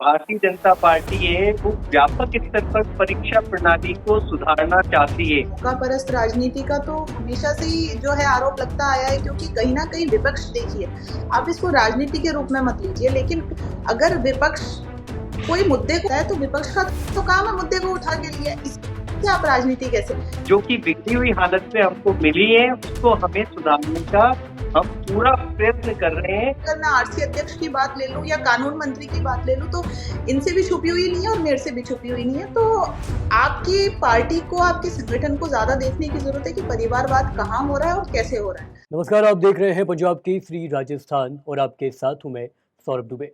Bharatiya Janata party है वो व्यापक स्तर पर परीक्षा प्रणाली को सुधारना चाहती है। मौका परस्त राजनीति का तो हमेशा से ही जो है आरोप लगता आया है, क्योंकि कहीं ना कहीं विपक्ष, देखिए आप इसको राजनीति के रूप में मत लीजिए, लेकिन अगर विपक्ष कोई मुद्दे को है तो विपक्ष का तो काम है मुद्दे को उठा के लिए, इससे आप राजनीति कैसे? जो कि बिगड़ी हुई हालत में हमको मिली है उसको हमें सुधारने का हम पूरा प्रयत्न कर रहे हैं। अगर मैं आरसी अध्यक्ष की बात ले लूं या कानून मंत्री की बात ले लूं तो इनसे भी छुपी हुई नहीं है और मेरे से भी छुपी हुई नहीं है। तो आपकी पार्टी को, आपके संगठन को ज्यादा देखने की जरूरत है कि परिवारवाद कहाँ हो रहा है और कैसे हो रहा है। नमस्कार, आप देख रहे हैं पंजाब केसरी राजस्थान और आपके साथ हूं मैं सौरभ दुबे।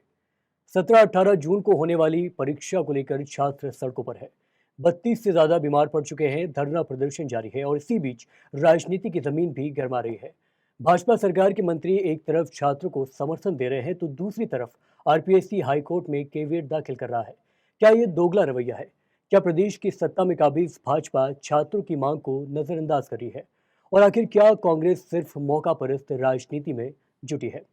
17-18 जून को होने वाली परीक्षा को लेकर छात्र सड़कों पर है। 32 से ज्यादा बीमार पड़ चुके हैं, धरना प्रदर्शन जारी है और इसी बीच राजनीति की जमीन भी गरमा रही है। भाजपा सरकार के मंत्री एक तरफ छात्रों को समर्थन दे रहे हैं तो दूसरी तरफ आरपीएससी हाईकोर्ट में केवियट दाखिल कर रहा है। क्या ये दोगला रवैया है? क्या प्रदेश की सत्ता में काबिज भाजपा छात्रों की मांग को नजरअंदाज कर रही है? और आखिर क्या कांग्रेस सिर्फ मौका परस्त राजनीति में जुटी है?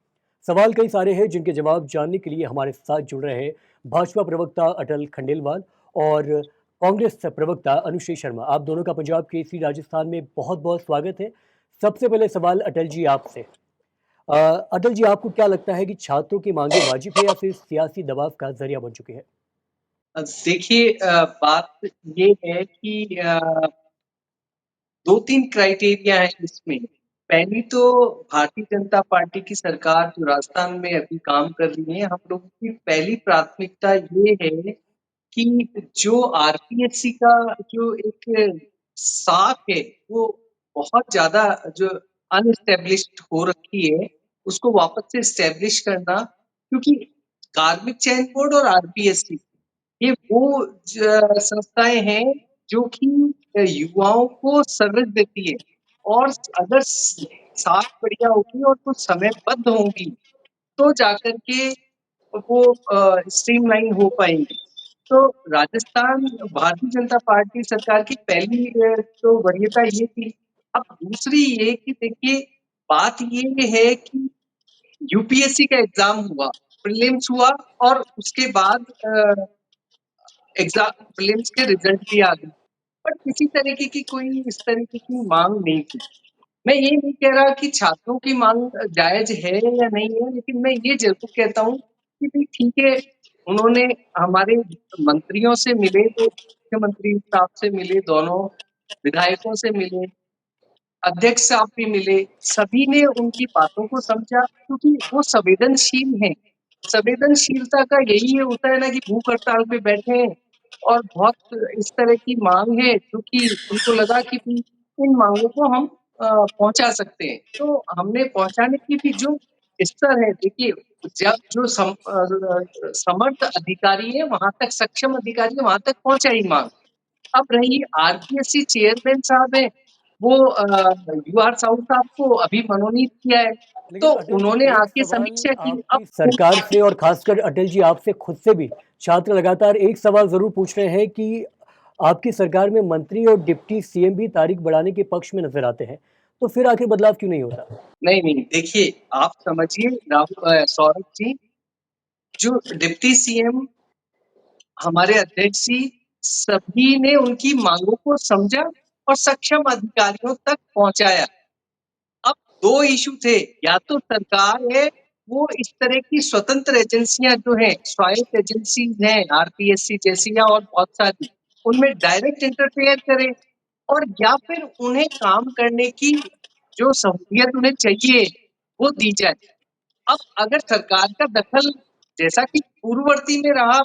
सवाल कई सारे हैं जिनके जवाब जानने के लिए हमारे साथ जुड़ रहे हैं भाजपा प्रवक्ता अटल खंडेलवाल और कांग्रेस प्रवक्ता अनुश्री शर्मा। आप दोनों का पंजाब केसरी राजस्थान में बहुत बहुत स्वागत है। सबसे पहले सवाल अटल जी आपसे। अटल जी, आपको क्या लगता है कि छात्रों की मांगे वाजिब है या फिर सियासी दबाव का जरिया बन चुकी है? देखिए, बात ये है कि 2-3 क्राइटेरिया है इसमें। पहली तो भारतीय जनता पार्टी की सरकार जो राजस्थान में अभी काम कर रही है, हम लोगों की पहली प्राथमिकता ये है कि जो आरपीएससी का जो एक साख है, वो बहुत ज़्यादा जो अनएस्टेब्लिश्ड हो रखी है, उसको वापस से एस्टेब्लिश करना। क्योंकि कार्मिक चयन बोर्ड और आरपीएससी ये वो संस्थाएं हैं जो कि युवाओं को सर्विस देती है, और अगर साख बढ़िया होगी और कुछ समयबद्ध होंगी तो जाकर के वो स्ट्रीमलाइन हो पाएंगे। तो राजस्थान भारतीय जनता पार्टी सरकार की पहली तो वरीयता ये थी। अब दूसरी ये कि देखिए, बात ये है कि यूपीएससी का एग्जाम हुआ, प्रीलिम्स हुआ और उसके बाद एग्जाम प्रीलिम्स के रिजल्ट भी आ गए, पर किसी तरीके की कोई इस तरीके की मांग नहीं थी। मैं ये नहीं कह रहा कि छात्रों की मांग जायज है या नहीं है, लेकिन मैं ये जरूर कहता हूँ कि भाई ठीक है, उन्होंने हमारे मंत्रियों से मिले, तो मुख्यमंत्री साहब से मिले, दोनों विधायकों से मिले, अध्यक्ष साहब भी मिले, सभी ने उनकी बातों को समझा क्योंकि वो संवेदनशील हैं। संवेदनशीलता का यही होता है ना कि भूख हड़ताल पे बैठे हैं और बहुत इस तरह की मांग है जो कि उनको लगा कि भी इन मांगों को हम पहुंचा सकते हैं। तो हमने पहुंचाने की भी जो स्तर है, देखिए जब जो समर्थ अधिकारी है वहां तक, सक्षम अधिकारी है वहां तक पहुंचाई मांग। अब रही आरपीएससी चेयरमैन साहब है, वो यूआर साहू साहब को अभी मनोनीत किया है, लेकिन तो अटल जी, उन्होंने एक आके सवाल समीक्षा की। अब आपकी सरकार से और खासकर अटल जी आपसे खुद से भी छात्र लगातार एक सवाल जरूर पूछ रहे हैं कि आपकी सरकार में मंत्री और डिप्टी सीएम भी तारीख बढ़ाने के पक्ष में नजर आते हैं, तो फिर आखिर बदलाव क्यों नहीं होता? नहीं नहीं, देखिए आप समझिए राहुल, सौरभ जी, जो डिप्टी सीएम हमारे अध्यक्ष जी, सभी ने उनकी मांगों को समझा और सक्षम अधिकारियों तक पहुंचाया। अब 2 इश्यू थे, या तो सरकार है वो इस तरह की स्वतंत्र एजेंसियां जो हैं, स्वायत्त एजेंसीज हैं, आरपीएससी जैसी या और बहुत सारी, उनमें डायरेक्ट इंटरफेयर करे, और या फिर उन्हें काम करने की जो सहूलियत उन्हें चाहिए वो दी जाए। अब अगर सरकार का दखल जैसा कि पूर्ववर्ती में रहा,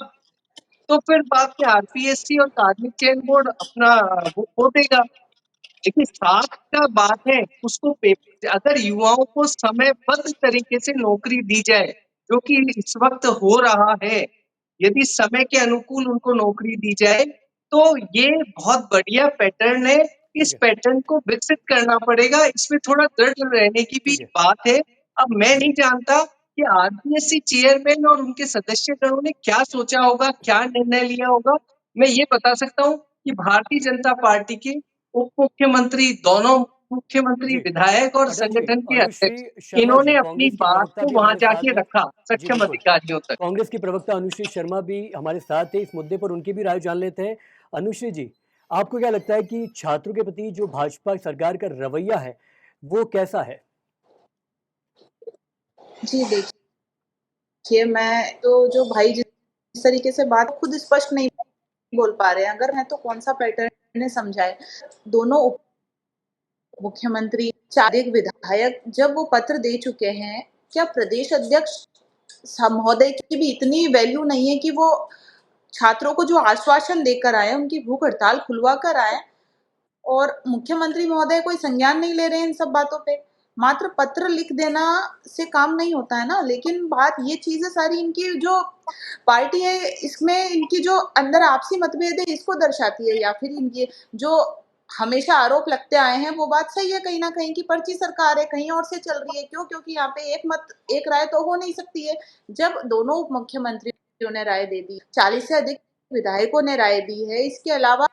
तो फिर बाद में आरपीएससी और कार्मिक चयन बोर्ड अपना वो खो देगा। देखिए, साख का बात है, उसको अगर युवाओं को समयबद्ध तरीके से नौकरी दी जाए, जो कि इस वक्त हो रहा है, यदि समय के अनुकूल उनको नौकरी दी जाए, तो ये बहुत बढ़िया पैटर्न है। इस ठीक है। पैटर्न को विकसित करना पड़ेगा, इसमें थोड़ा दृढ़ रहने की भी ठीक है। बात है। अब मैं नहीं जानता कि आरपीएससी चेयरमैन और उनके सदस्यगणों ने क्या सोचा होगा, क्या निर्णय लिया होगा। मैं ये बता सकता हूँ कि भारतीय जनता पार्टी के उप मुख्यमंत्री दोनों मुख्यमंत्री, जी, विधायक और अटल जी, संगठन के अनुश्री अध्यक्ष, शर्मा जी इन्होंने अपनी कांग्रेस की बात प्रवक्ता को भी वहां हमारे साथ जाके हैं। रखा जी, सक्षम बिल्कुल। अधिकारियों तक। कांग्रेस की प्रवक्ता अनुश्री शर्मा भी हमारे साथ है, इस मुद्दे पर उनकी भी राय जान लेते हैं। अनुश्री जी, आपको क्या लगता है कि छात्रों के प्रति जो भाजपा सरकार का रवैया है, वो कैसा है? जी देखिए, मैं तो जो भाई जिस तरीके से बात खुद स्पष्ट नहीं बोल पा रहे हैं, अगर मैं तो कौन-सा पैटर्न है समझाएँ। दोनों उप मुख्यमंत्री, 4 एक विधायक जब वो पत्र दे चुके हैं, क्या प्रदेश अध्यक्ष महोदय की भी इतनी वैल्यू नहीं है कि वो छात्रों को जो आश्वासन देकर आए, उनकी भूख हड़ताल खुलवा कर आए और मुख्यमंत्री महोदय कोई संज्ञान नहीं ले रहे हैं इन सब बातों पे। मात्र पत्र लिख देना से काम नहीं होता है ना, लेकिन बात ये चीज़ें सारी इनकी जो पार्टी है, इसमें इनकी जो अंदर आपसी मतभेद है, इसको दर्शाती है या फिर इनके जो हमेशा आरोप लगते आए हैं, वो बात सही है कहीं न कहीं कि पर्ची सरकार है, कहीं और से चल रही है। क्यों? क्योंकि यहाँ पे एक राय तो हो नहीं सकती है। जब दोनों उप मुख्यमंत्रियों ने राय दे दी, 40 से अधिक विधायकों ने राय दी है, इसके अलावा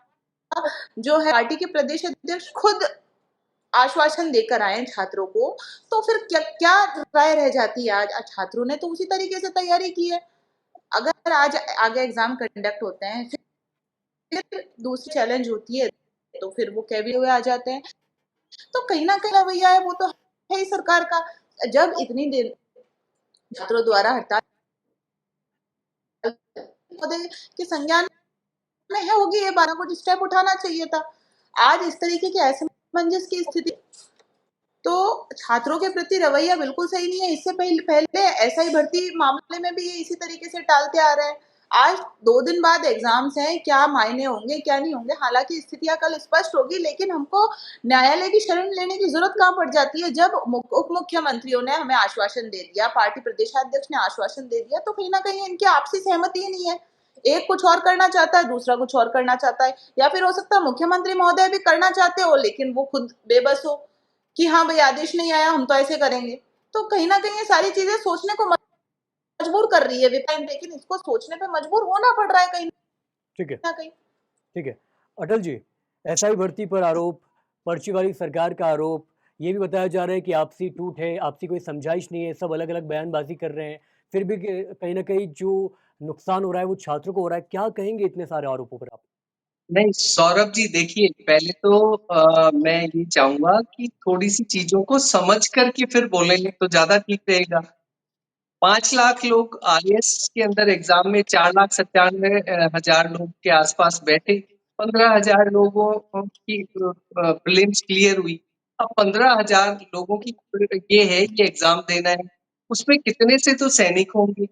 जो है पार्टी के प्रदेश अध्यक्ष खुद आश्वासन देकर आए हैं छात्रों को, तो फिर क्या क्या राय रह जाती है आज? छात्रों ने तो उसी तरीके से तैयारी की है। अगर आज आगे एग्ज़ाम कंडक्ट होते हैं, फिर दूसरी चैलेंज होती है, तो फिर वो कैविए हुए आ जाते हैं। तो कहीं न कहीं रवैया है वो तो है ही सरकार का। जब इतनी देर छात्रों द्वारा हड़ताल के संज्ञान में है होगी ये बात, कुछ स्टेप उठाना चाहिए था। आज इस तरीके की असमंजस की स्थिति तो छात्रों के प्रति रवैया बिल्कुल सही नहीं है। इससे पहले एसआई भर्ती मामले में भी ये इसी तरीके से टालते आ रहे हैं। आज 2 दिन बाद एग्ज़ाम्स हैं, क्या मायने होंगे, क्या नहीं होंगे, हालाँकि स्थितियाँ कल स्पष्ट होगी, लेकिन हमको न्यायालय की शरण लेने की ज़रूरत कहाँ पड़ जाती है, जब उप मुख्यमंत्रियों ने हमें आश्वासन दे दिया, पार्टी प्रदेशाध्यक्ष ने आश्वासन दे दिया, तो कहीं न कहीं इनकी आपसी सहमति ही नहीं है। एक कुछ और करना चाहता है, दूसरा कुछ और करना चाहता है, या फिर हो सकता है मुख्यमंत्री महोदय भी करना चाहते हो, लेकिन वो खुद बेबस हो। कि हाँ भाई आदेश नहीं आया, हम तो ऐसे करेंगे। तो कहीं न कहीं ये सारी चीज़ें सोचने को मजबूर कर रही है लेकिन इसको सोचने पे मजबूर होना पड़ रहा है कहीं ठीक है, न कहीं। ठीक है। अटल जी, एसआई भर्ती पर आरोप, पर्ची वाली सरकार का आरोप, ये भी बताया जा रहा है कि आपसी टूट है, आपसी कोई समझाइश नहीं है, सब अलग-अलग बयानबाज़ी कर रहे हैं। फिर भी कहीं न कहीं जो नुकसान हो रहा है, वो छात्रों को हो रहा है। क्या कहेंगे इतने सारे आरोपों पर आप? नहीं, सौरभ जी देखिए, पहले तो मैं ये चाहूँगा कि थोड़ी-सी चीज़ों को समझ कर के फिर बोलेंगे तो ज़्यादा ठीक रहेगा। 5 लाख लोग आईएएस के अंदर एग्ज़ाम में 4,97,000 लोग के आस-पास बैठे, 15,000 लोगों की प्रीलिम्स क्लियर हुई। अब 15,000 लोगों की ये है कि एग्ज़ाम देना है, उसमें कितने से तो सैनिक होंगे,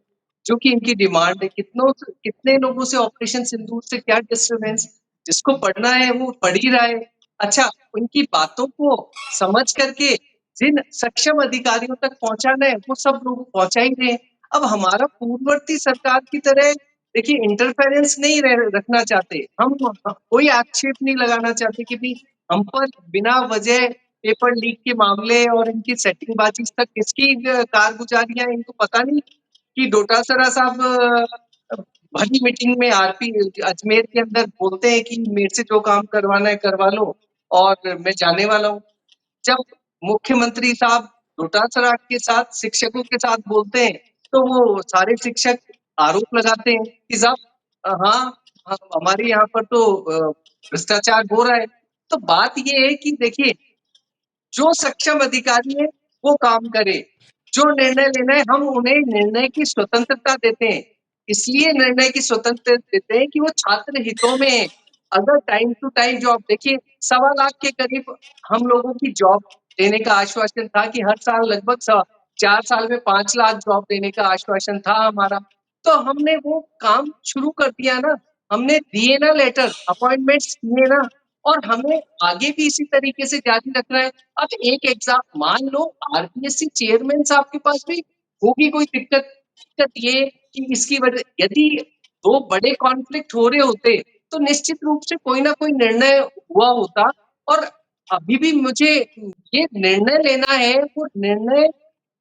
जो कि इनकी डिमांड है। कितने लोगों से ऑपरेशन सिंदूर से क्या डिस्टर्बेंस, जिसको पढ़ना है वो पढ़ ही रहा है। अच्छा, उनकी बातों को समझ करके जिन सक्षम अधिकारियों तक पहुँचाना है, वो सब लोग पहुँचा ही रहे हैं। अब हमारा पूर्ववर्ती सरकार की तरह देखिए इंटरफेरेंस नहीं रखना चाहते। हम कोई आक्षेप नहीं लगाना चाहते कि भई हम पर बिना वजह पेपर लीक के मामले और इनकी सेटिंगबाजी तक किसकी कारगुजारियाँ इनको पता नहीं कि डोटासरा साहब भरी मीटिंग में आरपी अजमेर के अंदर बोलते हैं कि मेरे से जो काम करवाना है करवा लो और मैं जाने वाला हूँ। जब मुख्यमंत्री साहब डोटासरा के साथ शिक्षकों के साथ बोलते हैं, तो वो सारे शिक्षक आरोप लगाते हैं कि साहब हाँ, हमारे यहाँ पर तो भ्रष्टाचार हो रहा है। तो बात ये है कि देखिए जो सक्षम अधिकारी है वो काम करे, जो निर्णय लेना है हम उन्हें निर्णय की स्वतंत्रता देते हैं। इसलिए निर्णय की स्वतंत्रता देते हैं कि वो छात्र हितों में है। अगर टाइम टू टाइम जॉब देखिए 1.25 लाख के करीब हम लोगों की जॉब देने का आश्वासन था कि हर साल लगभग 4 साल में 5 लाख जॉब देने का आश्वासन था हमारा। तो हमने वो काम शुरू कर दिया ना, हमने दिए ना लेटर, अपॉइंटमेंट्स दिए ना और हमें आगे भी इसी तरीके से जारी रखना है। अब एक एग्ज़ाम मान लो आरपीएससी चेयरमैन साहब के पास भी होगी कोई दिक्कत, दिक्कत ये कि इसकी वजह यदि 2 बड़े कॉन्फ्लिक्ट हो रहे होते, तो निश्चित रूप से कोई ना कोई निर्णय हुआ होता और अभी भी मुझे ये निर्णय लेना है, वो निर्णय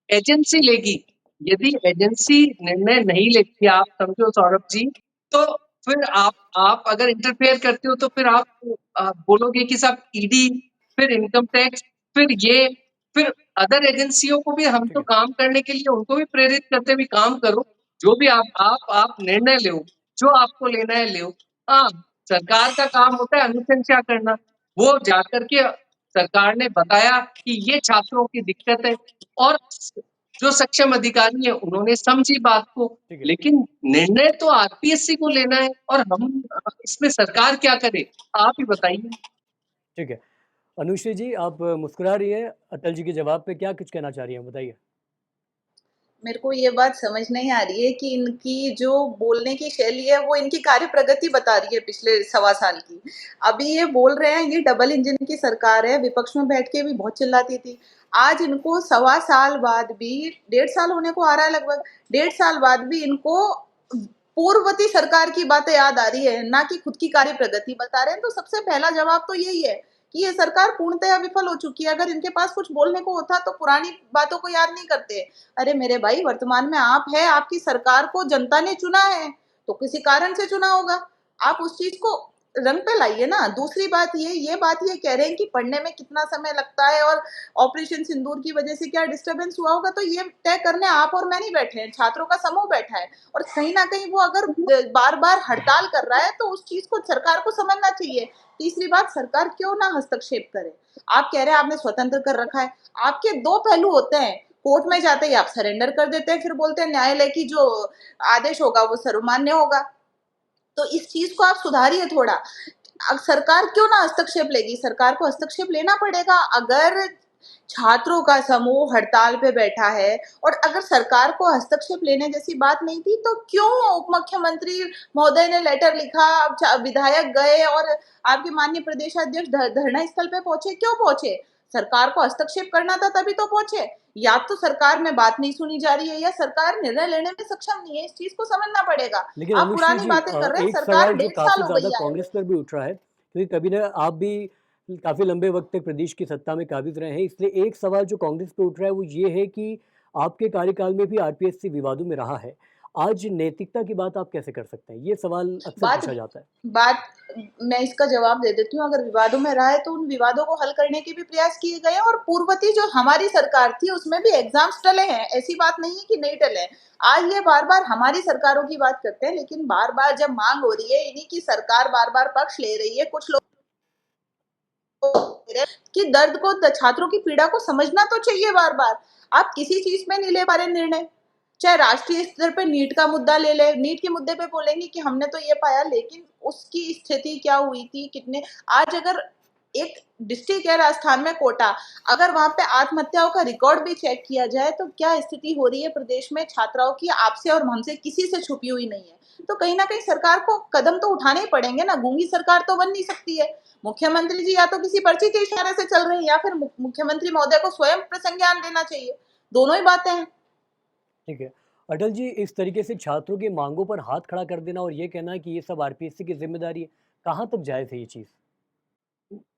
एजेंसी लेगी। यदि एजेंसी निर्णय नहीं लेती आप समझो सौरभ जी, तो फिर आप अगर इंटरफेयर करते हो तो फिर आप बोलोगे कि साहब ईडी फिर इनकम टैक्स फिर अदर एजेंसियों को भी हम तो काम करने के लिए उनको भी प्रेरित करते भी काम करो, जो भी आप निर्णय लो, जो आपको लेना है लो। हाँ, सरकार का काम होता है अनुशंसा करना, वो जाकर के सरकार ने बताया कि ये छात्रों की दिक्कत है और जो सक्षम अधिकारी है उन्होंने समझी बात को, लेकिन निर्णय तो आरपीएससी को लेना है और हम इसमें सरकार क्या करे, आप ही बताइए। ठीक है, अनुश्री जी आप मुस्कुरा रही है, अटल जी के जवाब पे क्या कुछ कहना चाह रही हैं, बताइए। मेरे को ये बात समझ नहीं आ रही है कि इनकी जो बोलने की शैली है वो इनकी कार्य प्रगति बता रही है पिछले सवा साल की। अभी ये बोल रहे हैं ये डबल इंजन की सरकार है, विपक्ष में बैठ के भी बहुत चिल्लाती थी। आज इनको सवा साल बाद भी, 1.5 साल होने को आ रहा है लगभग, 1.5 साल बाद भी इनको पूर्ववर्ती सरकार की बातें याद आ रही है, ना कि खुद की कार्य प्रगति बता रहे हैं। तो सबसे पहला जवाब तो यही है कि ये सरकार पूर्णतया विफल हो चुकी है। अगर इनके पास कुछ बोलने को होता तो पुरानी बातों को याद नहीं करते। अरे मेरे भाई, वर्तमान में आप है, आपकी सरकार को जनता ने चुना है, तो किसी कारण से चुना होगा। आप उस चीज को रंग पे लाइए ना। दूसरी बात ये बात ये कह रहे हैं कि पढ़ने में कितना समय लगता है और ऑपरेशन सिंदूर की वजह से क्या डिस्टरबेंस हुआ होगा, तो ये तय करने आप और मैं नहीं बैठे हैं, छात्रों का समूह बैठा है। और कहीं ना कहीं वो अगर बार बार हड़ताल कर रहा है तो उस चीज को सरकार को समझना चाहिए। तीसरी बात, सरकार क्यों ना हस्तक्षेप करे। आप कह रहे हैं आपने स्वतंत्र कर रखा है, आपके दो पहलू होते हैं। कोर्ट में जाते ही आप सरेंडर कर देते हैं, फिर बोलते हैं न्यायालय की जो आदेश होगा वो सर्वमान्य होगा। तो इस चीज को आप सुधारिए थोड़ा। अब सरकार क्यों ना हस्तक्षेप लेगी, सरकार को हस्तक्षेप लेना पड़ेगा। अगर छात्रों का समूह हड़ताल पे बैठा है और अगर सरकार को हस्तक्षेप लेने जैसी बात नहीं थी, तो क्यों उप मुख्यमंत्री महोदय ने लेटर लिखा, विधायक गए और आपके माननीय प्रदेश अध्यक्ष धरना स्थल पे पहुंचे, क्यों पहुंचे? सरकार को हस्तक्षेप करना था तभी तो पहुंचे। या तो सरकार में बात नहीं सुनी जा रही है या सरकार निर्णय लेने में सक्षम नहीं है। इस चीज को समझना पड़ेगा। लेकिन आप अनुश्री पुरानी जी बातें कर रहे हैं, एक सरकार सवाल जो 1.5 साल काफ़ी हो ज़्यादा गई आए कांग्रेस हुए। पर भी उठ रहा है, क्योंकि कभी ना आप भी काफ़ी लंबे वक्त तक प्रदेश की सत्ता में काबिज रहे हैं, इसलिए एक सवाल जो कांग्रेस पे उठ रहा है वो ये है कि आपके कार्यकाल में भी आरपीएससी विवादों में रहा है। आज नैतिकता की बात आप कैसे कर सकते हैं? ये सवाल अक्सर बात पूछा जाता है। बात मैं इसका जवाब दे देती हूँ। अगर विवादों में रहा है तो उन विवादों को हल करने के भी प्रयास किए गए हैं और पूर्ववर्ती जो हमारी सरकार थी उसमें भी एग्जाम्स टले हैं। ऐसी बात नहीं है कि नहीं टले। आज ये बार बार हमारी सरकारों की बात करते हैं, लेकिन बार बार जब मांग हो रही है, इन्हीं की सरकार बार बार पक्ष ले रही है, कुछ लोग कि दर्द को, छात्रों की पीड़ा को समझना तो चाहिए। बार बार आप किसी चीज में नहीं ले पा रहे निर्णय। चाहे राष्ट्रीय स्तर पे नीट का मुद्दा ले ले, नीट के मुद्दे पे बोलेंगे कि हमने तो ये पाया, लेकिन उसकी स्थिति क्या हुई थी, कितने, आज अगर एक डिस्ट्रिक्ट है राजस्थान में कोटा, अगर वहां पे आत्महत्याओं का रिकॉर्ड भी चेक किया जाए तो क्या स्थिति हो रही है प्रदेश में छात्राओं की, आपसे और हमसे किसी से छुपी हुई नहीं है। तो कहीं ना कहीं सरकार को कदम तो उठाने ही पड़ेंगे ना। गूंगी सरकार तो बन नहीं सकती है। मुख्यमंत्री जी या तो किसी पर्ची के इशारे से चल रहे हैं या फिर मुख्यमंत्री महोदय को स्वयं प्रसंज्ञान लेना चाहिए। दोनों ही बातें हैं। ठीक है। अटल जी, इस तरीके से छात्रों की मांगों पर हाथ खड़ा कर देना और ये कहना है कि ये सब आरपीएससी की जिम्मेदारी है, कहाँ तक जायज़ है ये चीज़?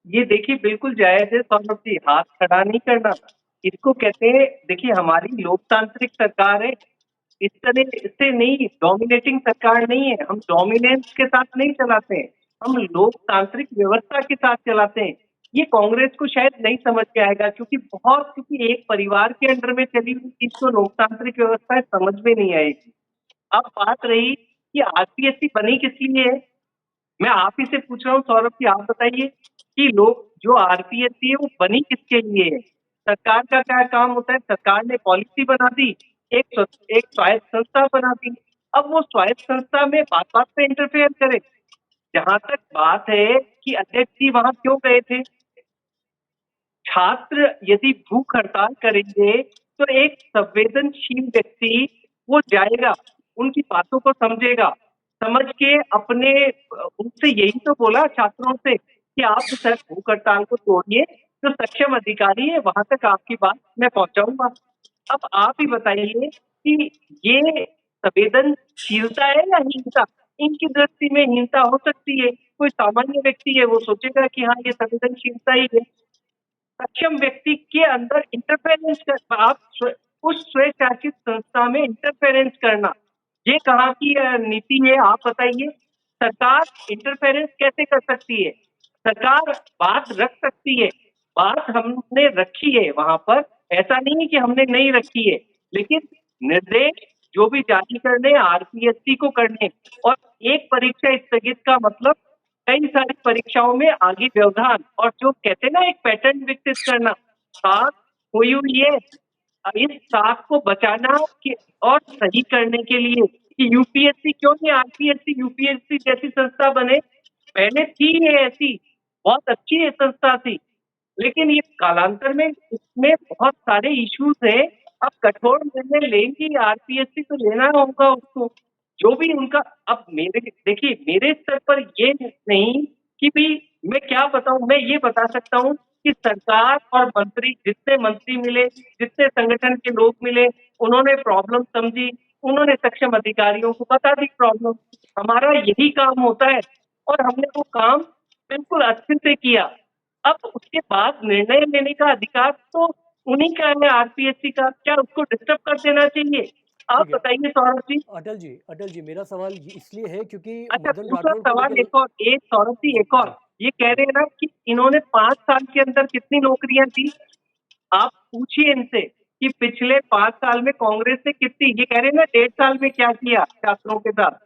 ये देखिए बिल्कुल जायज़ है सौरभ जी, हाथ खड़ा नहीं करना। इसको कहते हैं, देखिए हमारी लोकतांत्रिक सरकार है, इस तरह से नहीं, डोमिनेटिंग सरकार नहीं है, हम डोमिनेंस के साथ नहीं चलाते हैं, हम लोकतांत्रिक व्यवस्था के साथ चलाते हैं। ये कांग्रेस को शायद नहीं समझ में आएगा क्योंकि एक परिवार के अंडर में चली हुई चीज को लोकतांत्रिक व्यवस्था समझ में नहीं आएगी। अब बात रही कि आरपीएससी बनी किस लिए है, मैं आप ही से पूछ रहा हूँ सौरभ जी, आप बताइए कि लोग जो आरपीएससी है वो बनी किसके लिए है। सरकार का क्या काम होता है, सरकार ने पॉलिसी बना दी, एक स्वायत्त संस्था बना दी, अब वो स्वायत्त संस्था में बात बात पे इंटरफेयर करे। जहां तक बात है कि अध्यक्ष जी वहां क्यों गए थे, छात्र यदि भूख हड़ताल करेंगे तो एक संवेदनशील व्यक्ति वो जाएगा, उनकी बातों को समझेगा, समझ के अपने, उनसे यही तो बोला छात्रों से कि आप सर भूख हड़ताल को तोड़िए, जो सक्षम अधिकारी है वहां तक आपकी बात मैं पहुंचाऊंगा। अब आप ही बताइए कि ये संवेदनशीलता है या हीनता। इनकी दृष्टि में हीनता हो सकती है, कोई सामान्य व्यक्ति है वो सोचेगा कि हाँ ये संवेदनशीलता ही है। सक्षम व्यक्ति के अंदर इंटरफेरेंस कर, उस स्वशासित संस्था में इंटरफेरेंस करना, ये कहाँ की नीति है आप बताइए। सरकार इंटरफेरेंस कैसे कर सकती है, सरकार बात रख सकती है, बात हमने रखी है वहां पर, ऐसा नहीं है कि हमने नहीं रखी है, लेकिन निर्देश जो भी जारी करने आरपीएससी को करने, और एक परीक्षा स्थगित का मतलब कई सारी परीक्षाओं में आगे व्यवधान, और जो कहते हैं ना एक पैटर्न विकसित करना, साख हुई हुई है, इस साख को बचाना और सही करने के लिए कि यूपीएससी क्यों नहीं आरपीएससी यूपीएससी जैसी संस्था बने। पहले थी ये ऐसी, बहुत अच्छी ये संस्था थी, लेकिन ये कालांतर में इसमें बहुत सारे इश्यूज हैं। अब कठोर निर्णय लेंगी आरपीएससी तो लेना होगा उसको, जो भी उनका। अब मेरे देखिए, मेरे स्तर पर ये नहीं कि भी मैं क्या बताऊं, मैं ये बता सकता हूं कि सरकार और मंत्री, जितने मंत्री मिले, जितने संगठन के लोग मिले, उन्होंने प्रॉब्लम समझी, उन्होंने सक्षम अधिकारियों को बता दी प्रॉब्लम। हमारा यही काम होता है और हमने वो काम बिल्कुल अच्छे से किया। अब उसके बाद निर्णय लेने का अधिकार तो उन्हीं का है, आरपीएससी का। क्या उसको डिस्टर्ब कर देना चाहिए? आप ठीक है बताइए सौरभ जी। अटल जी मेरा सवाल इसलिए है क्योंकि अच्छा, मदन दूसरा राठौड़ को सवाल लेकर एक और, एक सौरभ जी, एक और, जी ये कह रहे हैं ना कि इन्होंने 5 साल के अंदर कितनी नौकरियां दी। आप पूछिए इनसे कि पिछले 5 साल में कांग्रेस ने कितनी, ये कह रहे हैं ना 1.5 साल में क्या किया छात्रों के साथ।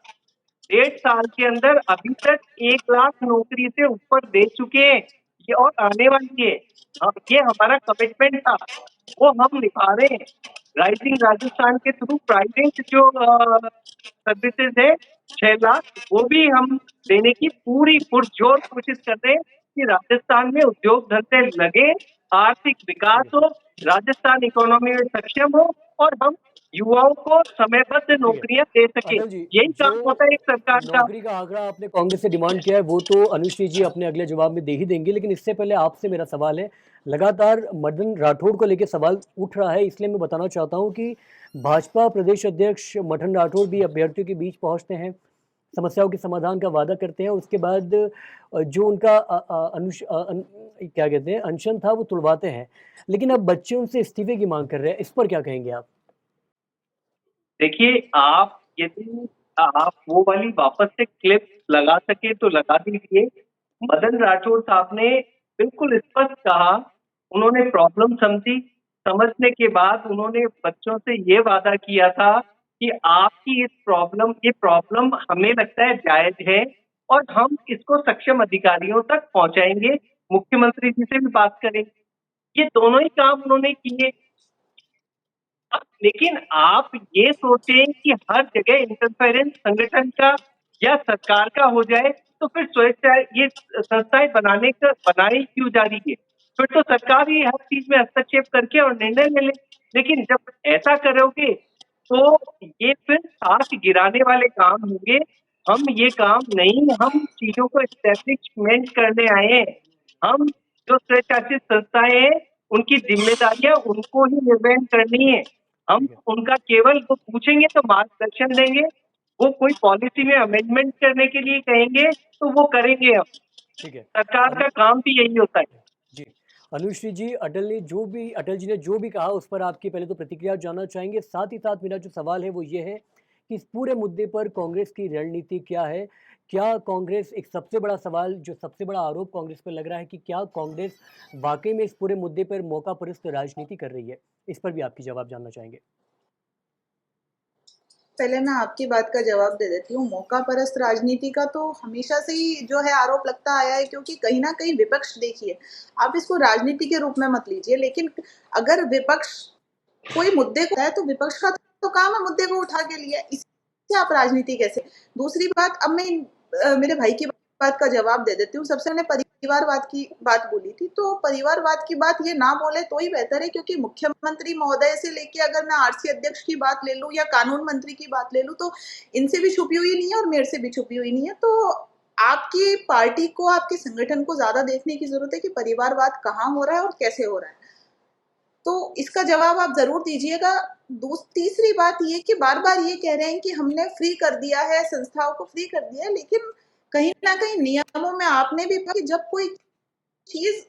1.5 साल के अंदर अभी तक 1 लाख नौकरी से ऊपर दे चुके हैं, ये और आने वाली है। ये हमारा कमिटमेंट था, वो हम निभा रहे हैं। राइजिंग राजस्थान के थ्रू प्राइवेट जो सर्विसेज है, 6 लाख, वो भी हम देने की पूरी पुरजोर कोशिश कर रहे हैं कि राजस्थान में उद्योग धंधे लगे, आर्थिक विकास ठीक है हो, राजस्थान इकोनॉमी में सक्षम हो, और हम युवाओं को समयबद्ध ठीक है नौकरियां दे सके। अटल जी यही जो काम होता है एक सरकार का। नौकरी का आंकड़ा आपने कांग्रेस से डिमांड किया है वो तो अनुश्री जी अपने अगले जवाब में दे ही देंगे, लेकिन इससे पहले आपसे मेरा सवाल है। लगातार मदन राठौड़ को लेकर सवाल उठ रहा है, इसलिए मैं बताना चाहता हूं कि भाजपा प्रदेश अध्यक्ष मदन राठौड़ भी अभ्यर्थियों के बीच पहुंचते हैं, समस्याओं के समाधान का वादा करते हैं, उसके बाद जो उनका क्या कहते हैं अनशन था वो तुड़वाते हैं, लेकिन अब बच्चे उनसे इस्तीफे की मांग कर रहे हैं। इस पर क्या कहेंगे आप? देखिए, आप यदि आप वो वाली वापस से क्लिप लगा सके तो लगा दीजिए। मदन राठौड़ साहब ने बिल्कुल स्पष्ट कहा, उन्होंने प्रॉब्लम समझी, समझने के बाद उन्होंने बच्चों से ये वादा किया था कि आपकी ये प्रॉब्लम हमें लगता है जायज है, और हम इसको सक्षम अधिकारियों तक पहुंचाएंगे, मुख्यमंत्री जी से भी बात करेंगे। ये दोनों ही काम उन्होंने किए। लेकिन आप ये सोचें कि हर जगह इंटरफेरेंस संगठन का या सरकार का हो जाए, तो फिर स्वेच्छा ये संस्थाएं बनाई क्यों जा रही है? फिर तो सरकार ही हर चीज में हस्तक्षेप करके और निर्णय ले ले। लेकिन जब ऐसा करोगे तो ये फिर साख गिराने वाले काम होंगे। हम ये काम नहीं, हम चीजों को एस्टेब्लिशमेंट करने आए हैं। हम जो स्वशासित संस्थाएं हैं, उनकी जिम्मेदारियां उनको ही निर्वहन करनी है। हम ठीक है उनका केवल वो पूछेंगे तो मार्गदर्शन देंगे, वो कोई पॉलिसी में अमेंडमेंट करने के लिए कहेंगे तो वो करेंगे। हम ठीक है सरकार अनु का काम भी यही होता है। जी अनुश्री जी, अटल जी ने जो भी कहा उस पर आपकी पहले तो प्रतिक्रिया जानना चाहेंगे। साथ ही साथ मेरा जो सवाल है वो ये है कि इस पूरे मुद्दे पर कांग्रेस की रणनीति क्या है? क्या कांग्रेस, एक सबसे बड़ा सवाल जो सबसे बड़ा आरोप कांग्रेस पर लग रहा है कि क्या कांग्रेस वाकई में इस पूरे मुद्दे पर मौका परस्त राजनीति कर रही है? इस पर भी आपकी जवाब जानना चाहेंगे। पहले मैं आपकी बात का जवाब दे देती हूँ। मौका परस्त राजनीति का तो हमेशा से ही जो है आरोप लगता आया है, क्योंकि कहीं न कहीं विपक्ष, देखिए, आप इसको राजनीति के रूप में मत लीजिए, लेकिन अगर विपक्ष कोई मुद्दे को है तो विपक्ष का तो काम है मुद्दे को उठा के लिए, इससे आप राजनीति कैसे? दूसरी बात, अब मैं मेरे भाई की बात का जवाब दे देती हूँ। सबसे मैंने परिवारवाद की बात बोली थी, तो परिवारवाद की बात ये ना बोले तो ही बेहतर है, क्योंकि मुख्यमंत्री महोदय से लेके अगर मैं आरसी अध्यक्ष की बात ले लूँ या कानून मंत्री की बात ले लूँ, तो इनसे भी छुपी हुई नहीं है और मेरे से भी छुपी हुई नहीं है। तो आपकी पार्टी को, आपके संगठन को ज़्यादा देखने की ज़रूरत है कि परिवारवाद कहाँ हो रहा है और कैसे हो रहा है। तो इसका जवाब आप ज़रूर दीजिएगा। तीसरी बात ये कि बार-बार ये कह रहे हैं कि हमने फ्री कर दिया है, संस्थाओं को फ्री कर दिया है, लेकिन कहीं न कहीं नियमों में आपने भी कहा कि जब कोई चीज़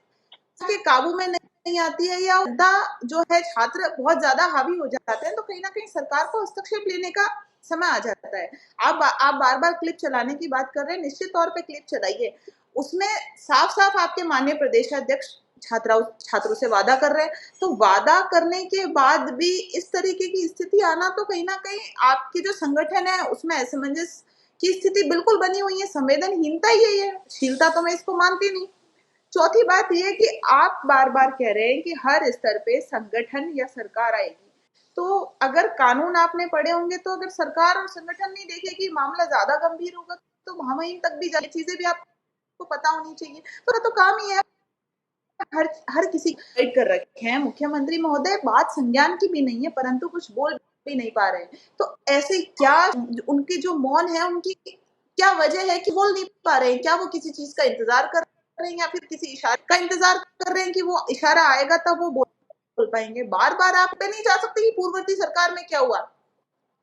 के काबू में नहीं आती है या मुद्दा जो है छात्र बहुत ज़्यादा हावी हो जाते हैं, तो कहीं न कहीं सरकार को हस्तक्षेप लेने का समय आ जाता है। आप बार-बार क्लिप चलाने की बात कर रहे हैं, निश्चित तौर पे क्लिप चलाइए। उसमें साफ-साफ आपके माननीय प्रदेशाध्यक्ष छात्रों से वादा कर रहे हैं, तो वादा करने के बाद भी इस तरीके की स्थिति आना तो कहीं न कहीं आपके जो संगठन है उसमें असमंजस की स्थिति बिल्कुल बनी हुई है, संवेदनहीनता ही है ये, शीलता तो मैं इसको मानती नहीं। चौथी बात ये है कि आप बार-बार कह रहे हैं कि हर स्तर पे संगठन या सरकार आएगी। तो अगर कानून आपने पढ़े होंगे तो अगर सरकार और संगठन नहीं देखेगी, मामला ज़्यादा गंभीर होगा तो महामहिम तक भी जाए, चीज़ें भी आपको पता होनी चाहिए। तो काम ही है हर हर किसी को गाइड कर रखे हैं। मुख्यमंत्री महोदय बात संज्ञान की भी नहीं है, परंतु कुछ बोल भी नहीं पा रहे हैं। तो ऐसे क्या उनके जो मौन है, उनकी क्या वजह है कि बोल नहीं पा रहे हैं? क्या वो किसी चीज़ का इंतज़ार कर रहे हैं या फिर किसी इशारे का इंतज़ार कर रहे हैं कि वो इशारा आएगा तब वो बोल पाएँगे? बार-बार आप पे नहीं जा सकते कि पूर्ववर्ती सरकार में क्या हुआ?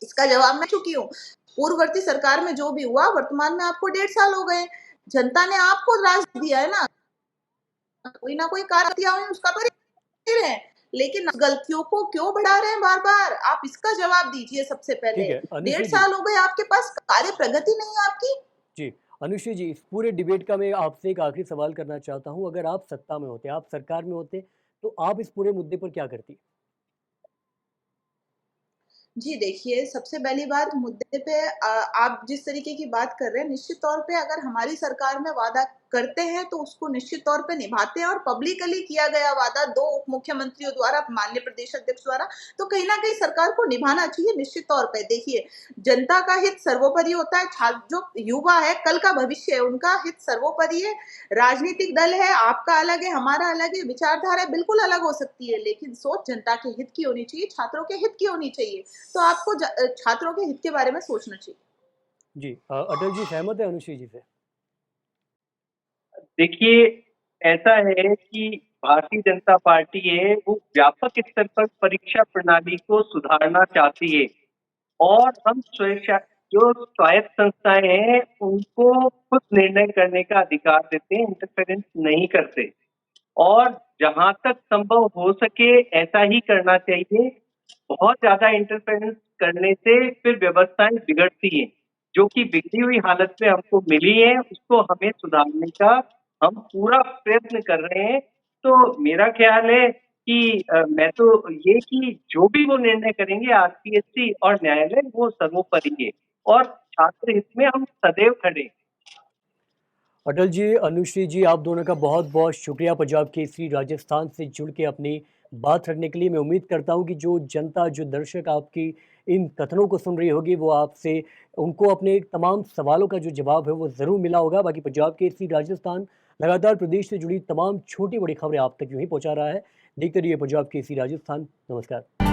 इसका जवाब मैं चुकी हूँ। पूर्ववर्ती सरकार में जो भी हुआ, वर्तमान में आपको 1.5 साल हो गए। जनता ने आपको राज दिया है ना। कोई ना कोई गलतियां हुई उसका तो रहे हैं, लेकिन गलतियों को क्यों बढ़ा रहे हैं बार-बार? आप इसका जवाब दीजिए सबसे पहले। ठीक है, 1.5 अनुश्री जी। साल हो गए आपके पास कार्य प्रगति नहीं है आपकी। जी, अनुश्री जी, इस पूरे डिबेट का मैं आपसे एक आखिरी सवाल करना चाहता हूँ। अगर आप सत्ता में होते, आप सरकार में होते, तो आप इस पूरे मुद्दे पर क्या करती? जी, देखिए सबसे पहली बात मुद्दे पे आप जिस तरीके की बात कर रहे हैं निश्चित तौर पे अगर हमारी सरकार में वादा करते हैं तो उसको निश्चित तौर पे निभाते हैं और पब्लिकली किया गया वादा 2 उप मुख्यमंत्रियों द्वारा, माननीय प्रदेश अध्यक्ष द्वारा, तो कहीं न कहीं सरकार को निभाना चाहिए निश्चित तौर पे। देखिए, जनता का हित सर्वोपरि होता है, जो युवा है, कल का भविष्य है, उनका हित सर्वोपरि है। राजनीतिक दल है, आपका अलग है, हमारा अलग है, विचारधारा बिल्कुल अलग हो सकती है, लेकिन सोच जनता के हित की होनी चाहिए, छात्रों के हित की होनी चाहिए। तो आपको छात्रों के हित के बारे में सोचना चाहिए। जी, अटल जी सहमत है अनुश्री जी से? देखिए, ऐसा है कि भारतीय जनता पार्टी है, वो व्यापक स्तर पर परीक्षा प्रणाली को सुधारना चाहती है और हम जो स्वायत्त संस्थाएं हैं, उनको खुद निर्णय करने का अधिकार देते हैं, इंटरफेरेंस नहीं करते और जहां तक संभव हो सके ऐसा ही करना चाहिए। बहुत ज्यादा इंटरफेरेंस करने से फिर व्यवस्थाएं बिगड़ती हैं, जो कि बिगड़ी हुई हालत में हमको मिली है, उसको हमें सुधारने का हम पूरा प्रयत्न कर रहे हैं। तो मेरा ख्याल है कि मैं तो ये कि जो भी वो निर्णय करेंगे आरपीएससी और न्यायालय वो सर्वोपरि है और छात्र हित में हम सदैव खड़े हैं। अटल जी, अनुश्री जी, आप दोनों का बहुत-बहुत शुक्रिया पंजाब केसरी राजस्थान से जुड़ के अपनी बात रखने के लिए। मैं उम्मीद करता हूँ कि जो जनता, जो दर्शक आपकी इन कथनों को सुन रही होगी, वो आपसे उनको अपने तमाम सवालों का जो जवाब है, वो ज़रूर मिला होगा। बाकी पंजाब केसरी राजस्थान लगातार प्रदेश से जुड़ी तमाम छोटी-बड़ी खबरें आप तक यूँ ही पहुँचा रहा है। देखते रहिए पंजाब केसरी राजस्थान। नमस्कार।